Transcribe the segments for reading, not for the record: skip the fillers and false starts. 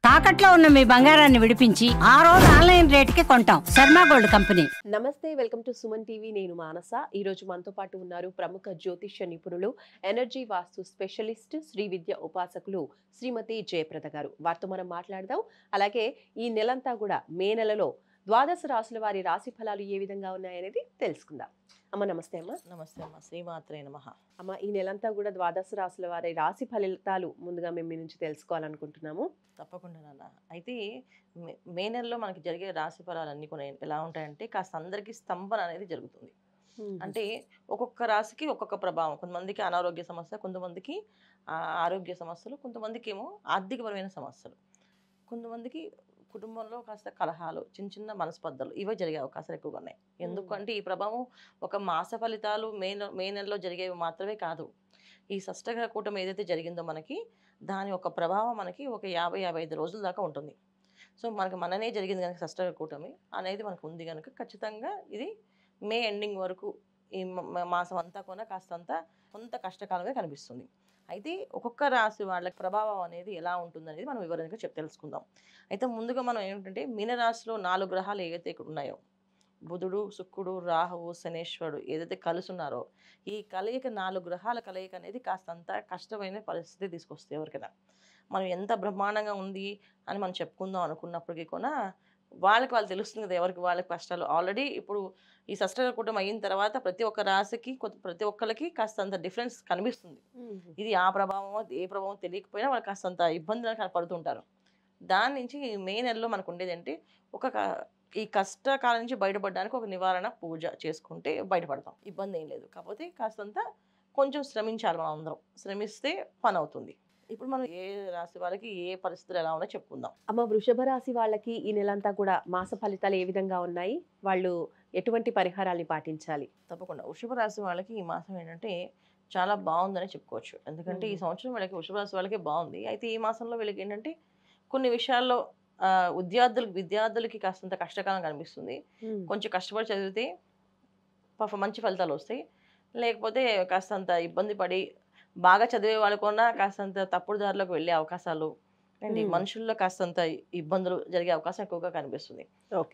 తాకట్లో ఉన్న మీ బంగారాన్ని విడిపించి ఆ రోజు ఆన్లైన్ రేటుకి కొంటాం. Sharma gold company. నమస్తే, వెల్కమ్ టు సుమన్ టీవీ. నేను మానస. ఈ రోజు మనతో పాటు ఉన్నారు ప్రముఖ జ్యోతిష్య నిపుణులు, ఎనర్జీ వాస్తు స్పెషలిస్ట్, శ్రీ విద్య ఉపాసకులు శ్రీమతి జయప్రద గారు. వారితో మనం మాట్లాడదాం. అలాగే ఈ నెలంతా కూడా మే నెలలో ద్వాదశ రాశుల వారి రాశి ఫలాలు ఏ విధంగా ఉన్నాయనేది తెలుసుకుందాం. అమ్మ నమస్తే. అమ్మ నమస్తే అమ్మ. శ్రీమాత్రే నమః. అమ్మ, ఈ నెలంతా కూడా ద్వాదశ రాశుల వారి రాశి ఫలితాలు ముందుగా మేము మీ నుంచి తెలుసుకోవాలనుకుంటున్నాము. తప్పకుండా నాన్న. అయితే మే నెలలో మనకి జరిగే రాశి ఫలాలన్నీ కూడా ఎలా ఉంటాయంటే కాస్త అందరికీ స్తంభన అనేది జరుగుతుంది. అంటే ఒక్కొక్క రాశికి ఒక్కొక్క ప్రభావం. కొంతమందికి అనారోగ్య సమస్య, కొంతమందికి ఆరోగ్య సమస్యలు, కొంతమందికి ఏమో ఆర్థికపరమైన సమస్యలు, కొంతమందికి కుటుంబంలో కాస్త కలహాలు, చిన్న చిన్న మనస్పర్ధలు ఇవే జరిగే అవకాశాలు ఎక్కువగా ఉన్నాయి. ఎందుకంటే ఈ ప్రభావం ఒక మాస ఫలితాలు మే నెలలో జరిగేవి మాత్రమే కాదు. ఈ షష్టగ్రహ కూటమి ఏదైతే జరిగిందో మనకి దాని ఒక ప్రభావం మనకి ఒక 50-55 రోజుల దాకా ఉంటుంది. సో మనకి మననే జరిగింది కనుక షష్టగ్రహ కూటమి అనేది మనకు ఉంది కనుక ఖచ్చితంగా ఇది మే ఎండింగ్ వరకు ఈ మాసం అంతా కూడా కాస్తంత కొంత కష్టకాలంగా కనిపిస్తుంది. అయితే ఒక్కొక్క రాశి వాళ్ళకి ప్రభావం అనేది ఎలా ఉంటుందనేది మనం వివరంగా తెలుసుకుందాం. అయితే ముందుగా మనం ఏమిటంటే మీనరాశిలో 4 గ్రహాలు ఏవైతే ఇక్కడ ఉన్నాయో, బుధుడు, శుక్రుడు, రాహువు, శనేశ్వరుడు ఏదైతే కలిసి ఉన్నారో ఈ కలయిక 4 గ్రహాల కలయిక అనేది కాస్తంత కష్టమైన పరిస్థితి తీసుకొస్తుంది ఎవరికైనా. మనం ఎంత బ్రహ్మాండంగా ఉంది అని మనం చెప్పుకుందాం అనుకున్నప్పటికీ కూడా వాళ్ళకి వాళ్ళు తెలుస్తుంది కదా ఎవరికి వాళ్ళకి కష్టాలు. ఆల్రెడీ ఇప్పుడు ఈ షష్టగ్రహ కూటమి అయిన తర్వాత ప్రతి ఒక్క రాశికి ప్రతి ఒక్కరికి కాస్తంత డిఫరెన్స్ కనిపిస్తుంది. ఇది ఆ ప్రభావమో ఏ ప్రభావం తెలియకపోయినా వాళ్ళు కాస్తంత ఇబ్బందులు కనపడుతుంటారు. దాని నుంచి మే నెలలో మనకు ఉండేది అంటే ఈ కష్టకాలం నుంచి బయటపడడానికి ఒక నివారణ పూజ చేసుకుంటే బయటపడతాం. ఇబ్బంది ఏం లేదు. కాకపోతే కాస్తంత కొంచెం శ్రమించాలి. మనం అందరం శ్రమిస్తే పని అవుతుంది. ఇప్పుడు మనం ఏ రాశి వాళ్ళకి ఏ పరిస్థితులు ఎలా ఉన్నాయో చెప్పుకుందాం. అమ్మ, వృషభ రాశి వాళ్ళకి ఈ నెలంతా కూడా మాస ఫలితాలు ఏ విధంగా ఉన్నాయి? వాళ్ళు ఎటువంటి పరిహారాన్ని పాటించాలి? తప్పకుండా వృషభ రాశి వాళ్ళకి ఈ మాసం ఏంటంటే చాలా బాగుందని చెప్పుకోవచ్చు. ఎందుకంటే ఈ సంవత్సరం వీళ్ళకి వృషభ రాశి వాళ్ళకి బాగుంది. అయితే ఈ మాసంలో వీళ్ళకి ఏంటంటే కొన్ని విషయాల్లో విద్యార్థులకి కాస్తంత కష్టకాలం కనిపిస్తుంది. కొంచెం కష్టపడి చదివితే మంచి ఫలితాలు వస్తాయి. లేకపోతే కాస్తంత ఇబ్బంది పడి బాగా చదివే వాళ్ళకున్నా కాస్తంత తప్పుడు దారిలోకి వెళ్ళే అవకాశాలు అండ్ మనుషుల్లో కాస్తంత ఇబ్బందులు జరిగే అవకాశం ఎక్కువగా కనిపిస్తుంది.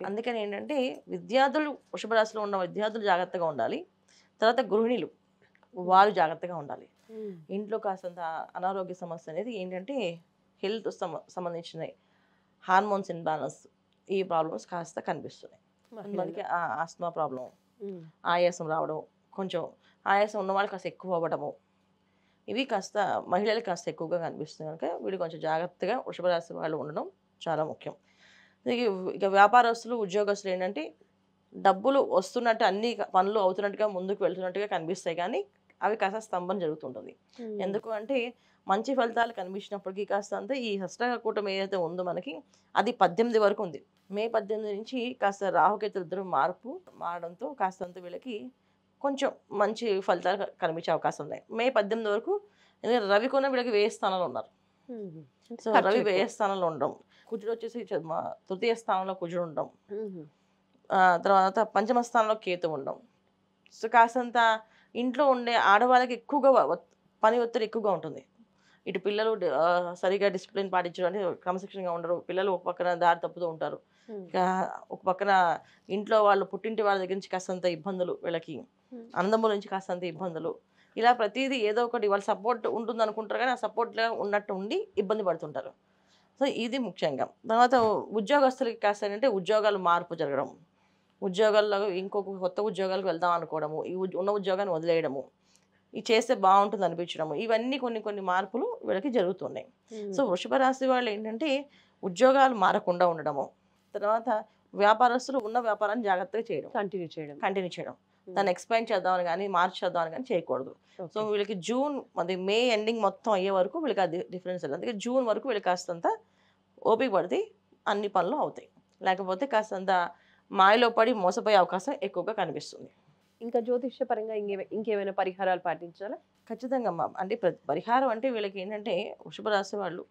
అందుకని ఏంటంటే విద్యార్థులు, వృషభ రాశిలో ఉన్న విద్యార్థులు జాగ్రత్తగా ఉండాలి. తర్వాత గృహిణులు వాళ్ళు జాగ్రత్తగా ఉండాలి. ఇంట్లో కాస్తంత అనారోగ్య సమస్య అనేది ఏంటంటే హెల్త్ సంబంధించిన హార్మోన్స్ ఇన్బ్యాలెన్స్ ఈ ప్రాబ్లమ్స్ కాస్త కనిపిస్తున్నాయి. మనకి ఆస్మా ప్రాబ్లం, ఆయాసం రావడం, కొంచెం ఆయాసం ఉన్న వాళ్ళు కాస్త ఎక్కువ అవ్వడము, ఇవి కాస్త మహిళలకు కాస్త ఎక్కువగా కనిపిస్తుంది. కనుక వీళ్ళు కొంచెం జాగ్రత్తగా వృషభ రాశి వాళ్ళు ఉండడం చాలా ముఖ్యం. ఇక వ్యాపారస్తులు, ఉద్యోగస్తులు ఏంటంటే డబ్బులు వస్తున్నట్టు అన్ని పనులు అవుతున్నట్టుగా ముందుకు వెళ్తున్నట్టుగా కనిపిస్తాయి, కానీ అవి కాస్త స్తంభన జరుగుతుంటుంది. ఎందుకు అంటే మంచి ఫలితాలు కనిపించినప్పటికీ కాస్తంత ఈ షష్టగ్రహ కూటమి ఏదైతే ఉందో మనకి అది 18 వరకు ఉంది. మే 18 నుంచి కాస్త రాహుకేతులు ఇద్దరు మారడంతో కాస్తంత వీళ్ళకి కొంచెం మంచి ఫలితాలు కనిపించే అవకాశం ఉన్నాయి. మే 18 వరకు రవి కూడా వీళ్ళకి 1000 స్థానాలు ఉన్నారు. సో రవి 1000 స్థానంలో ఉండడం, కుజుడు వచ్చేసి తృతీయ స్థానంలో కుజుడు ఉండడం, తర్వాత పంచమ స్థానంలో కేతు ఉండడం. సో కాస్తంత ఇంట్లో ఉండే ఆడవాళ్ళకి ఎక్కువగా పని ఒత్తిడి ఎక్కువగా ఉంటుంది. ఇటు పిల్లలు సరిగా డిసిప్లిన్ పాటించడం అంటే క్రమశిక్షణగా ఉండరు. పిల్లలు ఒక పక్కన దారి తప్పుతూ ఉంటారు. ఒక పక్కన ఇంట్లో వాళ్ళు పుట్టింటి వాళ్ళ దగ్గర నుంచి కాస్తంత ఇబ్బందులు, వీళ్ళకి అన్నదమ్ముల నుంచి కాస్తంత ఇబ్బందులు, ఇలా ప్రతిదీ ఏదో ఒకటి వాళ్ళ సపోర్ట్ ఉంటుంది అనుకుంటారు, కానీ ఆ సపోర్ట్గా ఉన్నట్టు ఉండి ఇబ్బంది పడుతుంటారు. సో ఇది ముఖ్యంగా. తర్వాత ఉద్యోగస్తులకి కాస్త ఏంటంటే ఉద్యోగాలు మార్పు జరగడం, ఉద్యోగాల్లో ఇంకొక కొత్త ఉద్యోగాలకు వెళ్దాం అనుకోవడము, ఈ ఉన్న ఉద్యోగాన్ని వదిలేయడము, ఇది చేస్తే బాగుంటుంది అనిపించడము, ఇవన్నీ కొన్ని మార్పులు వీళ్ళకి జరుగుతున్నాయి. సో వృషభ రాశి వాళ్ళు ఏంటంటే ఉద్యోగాలు మారకుండా ఉండడము, తర్వాత వ్యాపారస్తులు ఉన్న వ్యాపారాన్ని జాగ్రత్తగా చేయడం, కంటిన్యూ చేయడం, దాన్ని ఎక్స్పాండ్ చేద్దామని కానీ మార్చేద్దామని కానీ చేయకూడదు. సో వీళ్ళకి మే ఎండింగ్ మొత్తం అయ్యే వరకు వీళ్ళకి అది డిఫరెన్స్ లేదు. అందుకే జూన్ వరకు వీళ్ళకి కాస్తంత ఓపిక పడితే అన్ని పనులు అవుతాయి. లేకపోతే కాస్తంత మాయలో పడి మోసపోయే అవకాశం ఎక్కువగా కనిపిస్తుంది. ఇంకా జ్యోతిష్య పరంగా ఇంకేమైనా పరిహారాలు పాటించాలా? ఖచ్చితంగా అమ్మా. అంటే పరిహారం అంటే వీళ్ళకి ఏంటంటే వృషభ రాశి వాళ్ళు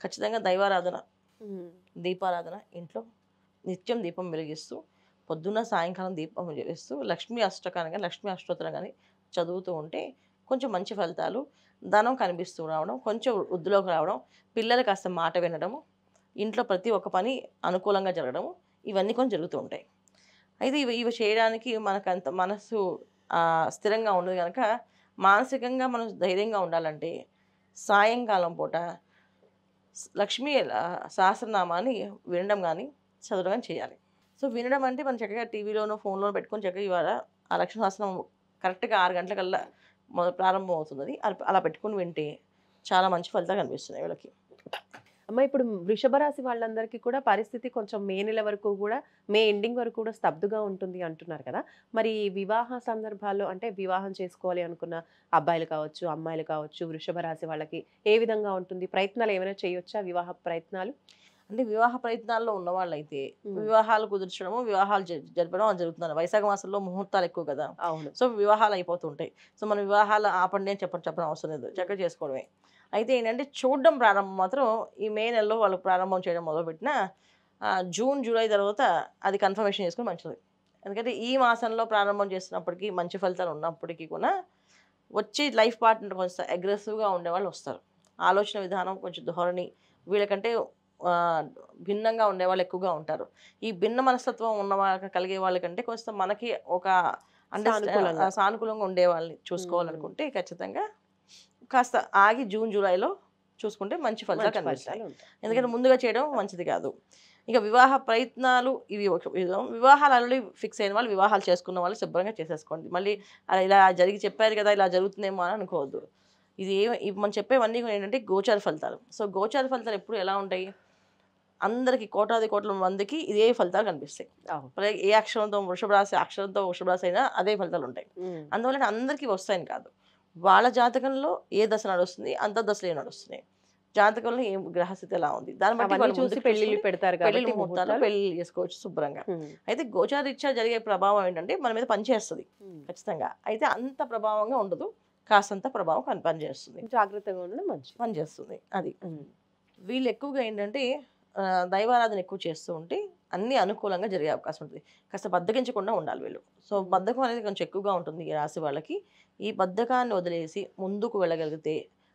ఖచ్చితంగా దైవారాధన, దీపారాధన, ఇంట్లో నిత్యం దీపం వెలిగిస్తూ పొద్దున్న సాయంకాలం దీపం వెలిగిస్తూ లక్ష్మీ అష్టకాన్ని కానీ లక్ష్మీ అష్టోత్తరం కానీ చదువుతూ ఉంటే కొంచెం మంచి ఫలితాలు, ధనం కనిపిస్తూ రావడం, కొంచెం వృద్ధిలోకి రావడం, పిల్లలు కాస్త మాట వినడము, ఇంట్లో ప్రతి ఒక్క పని అనుకూలంగా జరగడం, ఇవన్నీ కొంచెం జరుగుతూ ఉంటాయి. అయితే ఇవి చేయడానికి మనకంత మనసు స్థిరంగా ఉండదు గనక, మానసికంగా మనం ధైర్యంగా ఉండాలంటే సాయంకాలం పూట లక్ష్మీ సహస్రనామాన్ని వినడం గానీ, చదవడం గానీ చేయాలి. సో, వినడం అంటే మనం చక్కగా టీవీలోనో, ఫోన్‌లోనో పెట్టుకొని చక్కగా ఇవాళ ఆ లక్ష్మీ సహస్రనామం కరెక్ట్‌గా 6 గంటలకల్లా ప్రారంభం అవుతుందది. అలా పెట్టుకొని వింటే చాలా మంచి ఫలితాలు కనిపిస్తున్నాయి వీళ్ళకి. అమ్మ ఇప్పుడు వృషభ రాశి వాళ్ళందరికీ కూడా పరిస్థితి కొంచెం మే నెల వరకు కూడా మే ఎండింగ్ వరకు కూడా స్తబ్దుగా ఉంటుంది అంటున్నారు కదా. మరి వివాహ సందర్భాల్లో అంటే వివాహం చేసుకోవాలి అనుకున్న అబ్బాయిలు కావచ్చు, అమ్మాయిలు కావచ్చు, వృషభ రాశి వాళ్ళకి ఏ విధంగా ఉంటుంది? ప్రయత్నాలు ఏమైనా చేయొచ్చా వివాహ ప్రయత్నాలు? అంటే వివాహ ప్రయత్నాల్లో ఉన్నవాళ్ళైతే హ్మ్. వివాహాలు కుదిర్చడము, వివాహాలు జరపడం అని జరుగుతుంది. వైశాఖ మాసంలో ముహూర్తాలు ఎక్కువ కదా! అవును. సో, వివాహాలు అయిపోతుంటాయి. సో, మనం వివాహాలు ఆపండి అని చెప్పడం అవసరం లేదు. చక్కగా చేసుకోవడమే. అయితే ఏంటంటే చూడడం ప్రారంభం మాత్రం ఈ మే నెలలో వాళ్ళు ప్రారంభం చేయడం మొదలుపెట్టినా జూన్, జూలై తర్వాత అది కన్ఫర్మేషన్ చేసుకొని మంచిది. ఎందుకంటే ఈ మాసంలో ప్రారంభం చేస్తున్నప్పటికీ మంచి ఫలితాలు ఉన్నప్పటికీ కూడా వచ్చే లైఫ్ పార్ట్నర్ కొంచెం అగ్రెసివ్‌గా ఉండేవాళ్ళు వస్తారు. ఆలోచన విధానం కొంచెం ధోరణి వీళ్ళకంటే భిన్నంగా ఉండేవాళ్ళు ఎక్కువగా ఉంటారు. ఈ భిన్న మనస్తత్వం ఉన్న కలిగే వాళ్ళకంటే కొంచెం మనకి ఒక సానుకూలంగా ఉండేవాళ్ళని చూసుకోవాలనుకుంటే ఖచ్చితంగా కాస్త ఆగి జూన్, జూలైలో చూసుకుంటే మంచి ఫలితాలు కనిపిస్తాయి. ఎందుకంటే ముందుగా చేయడం మంచిది కాదు. ఇక వివాహ ప్రయత్నాలు ఇవి ఒక విధం. వివాహాలు ఆల్రెడీ ఫిక్స్ అయిన వాళ్ళు, వివాహాలు చేసుకున్న వాళ్ళు శుభ్రంగా చేసేసుకోండి. మళ్ళీ అలా ఇలా చెప్పారు కదా ఇలా జరుగుతుందేమో అని అనుకోవద్దు. ఇవి మనం చెప్పేవన్నీ కూడా ఏంటంటే గోచార ఫలితాలు. సో, గోచార ఫలితాలు ఎప్పుడు ఎలా ఉంటాయి? అందరికి కోటాది కోట్ల మందికి ఇదే ఫలితాలు కనిపిస్తాయి. ఏ అక్షరంతో వృషభ రాశి అయినా అదే ఫలితాలు ఉంటాయి. అందువల్ల అందరికీ వస్తాయని కాదు. వాళ్ళ జాతకంలో ఏ దశ నడుస్తుంది, అంతర్దశలు ఏం నడుస్తున్నాయి, జాతకంలో ఏం గ్రహస్థితి ఎలా ఉంది, దాన్ని బట్టి వాళ్ళు చూసి పెళ్లిళ్ళు పెడతారు పెళ్లి ముహూర్తాలు పెళ్లి చేసుకోవచ్చు శుభ్రంగా. అయితే గోచారీత్యా జరిగే ప్రభావం ఏంటంటే మన మీద పనిచేస్తుంది ఖచ్చితంగా. అయితే అంత ప్రభావంగా ఉండదు, కాస్తంత ప్రభావం పనిచేస్తుంది. జాగ్రత్తగా ఉండడం మంచి పనిచేస్తుంది. అది వీళ్ళు ఎక్కువగా ఏంటంటే దైవారాధన ఎక్కువ చేస్తూ ఉంటే అన్నీ అనుకూలంగా జరిగే అవకాశం ఉంటుంది. కాస్త బద్దకించకుండా ఉండాలి వీళ్ళు. సో, బద్ధకం అనేది కొంచెం ఎక్కువగా ఉంటుంది ఈ రాశి వాళ్ళకి. ఈ బద్ధకాన్ని వదిలేసి ముందుకు వెళ్ళగలిగితే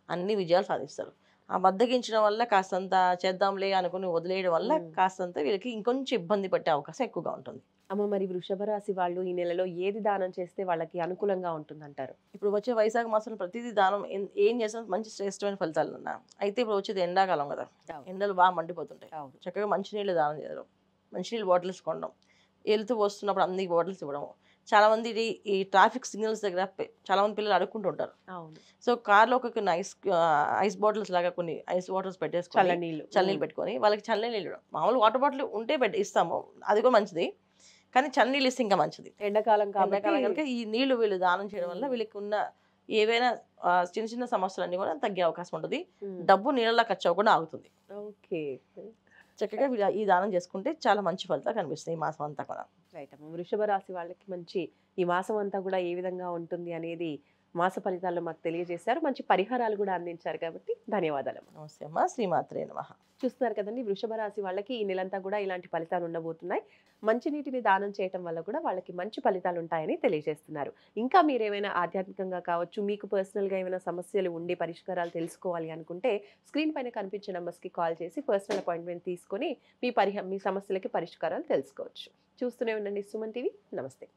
అన్ని విజయాలు సాధిస్తారు. ఆ బద్ధకించడం వల్ల కాస్తంత చేద్దాంలే అనుకుని వదిలేయడం వల్ల కాస్తంత వీళ్ళకి ఇంకొంచెం ఇబ్బంది పట్టే అవకాశం ఎక్కువగా ఉంటుంది. అమ్మ మరి వృషభ రాశి వాళ్ళు ఈ నెలలో ఏది దానం చేస్తే వాళ్ళకి అనుకూలంగా ఉంటుందంటారు? ఇప్పుడు వచ్చే వైశాఖ మాసంలో ప్రతిదీ దానం ఏం చేసినా మంచి శ్రేష్టమైన ఫలితాలు ఉన్నా. అయితే ఇప్పుడు వచ్చేది ఎండాకాలం కదా, ఎండలు బాగా మండిపోతుంటాయి. చక్కగా మంచినీళ్ళు దానం చేయడం, మంచినీళ్ళు బాటిల్స్ కొనడం, వెళ్తూ వస్తున్నప్పుడు అందరికి బాటిల్స్ ఇవ్వడం. చాలామంది ఈ ట్రాఫిక్ సిగ్నల్స్ దగ్గర చాలామంది పిల్లలు అడుక్కుంటూ ఉంటారు. సో, కార్లో కొన్ని ఐస్ బాటిల్స్ లాగా కొన్ని ఐస్ వాటర్స్ పెట్టేసుకొని చల్లనీళ్ళు పెట్టుకొని వాళ్ళకి చల్లనీళ్ళు ఇవ్వడం. మామూలు వాటర్ బాటిల్ ఉంటే ఇస్తాము, అది కూడా మంచిది. కానీ చన్నీళ్ళు ఇస్తే ఇంకా మంచిది. ఎండాకాలం కనుక ఈ నీళ్లు వీళ్ళు దానం చేయడం వల్ల వీళ్ళకి ఉన్న ఏవైనా చిన్న చిన్న సమస్యలన్నీ కూడా తగ్గే అవకాశం ఉంటుంది. డబ్బు నీళ్ళలా ఖర్చు అవ్వకుండా ఆగుతుంది. చక్కగా వీళ్ళు ఈ దానం చేసుకుంటే చాలా మంచి ఫలితాలు కనిపిస్తాయి ఈ మాసం అంతా కూడా. రైట్ అమ్మ. వృషభ రాశి వాళ్ళకి మంచి ఈ మాసం అంతా కూడా ఏ విధంగా ఉంటుంది అనేది మాస ఫలితాల్లో మాకు తెలియజేశారు. మంచి పరిహారాలు కూడా అందించారు కాబట్టి ధన్యవాదాలు. నమస్తే అమ్మ. శ్రీమాత్రే నమః. చూస్తున్నారు కదండి, వృషభ రాశి వాళ్ళకి ఈ నెలంతా కూడా ఇలాంటి ఫలితాలు ఉండబోతున్నాయి. మంచినీటిని దానం చేయటం వల్ల కూడా వాళ్ళకి మంచి ఫలితాలు ఉంటాయని తెలియజేస్తున్నారు. ఇంకా మీరు ఏమైనా ఆధ్యాత్మికంగా కావచ్చు, మీకు పర్సనల్గా ఏమైనా సమస్యలు ఉండి పరిష్కారాలు తెలుసుకోవాలి అనుకుంటే స్క్రీన్ పైన కనిపించే నెంబర్స్కి కాల్ చేసి పర్సనల్ అపాయింట్మెంట్ తీసుకొని మీ సమస్యలకి పరిష్కారాలు తెలుసుకోవచ్చు. చూస్తూనే ఉండండి సుమన్ టీవీ. నమస్తే.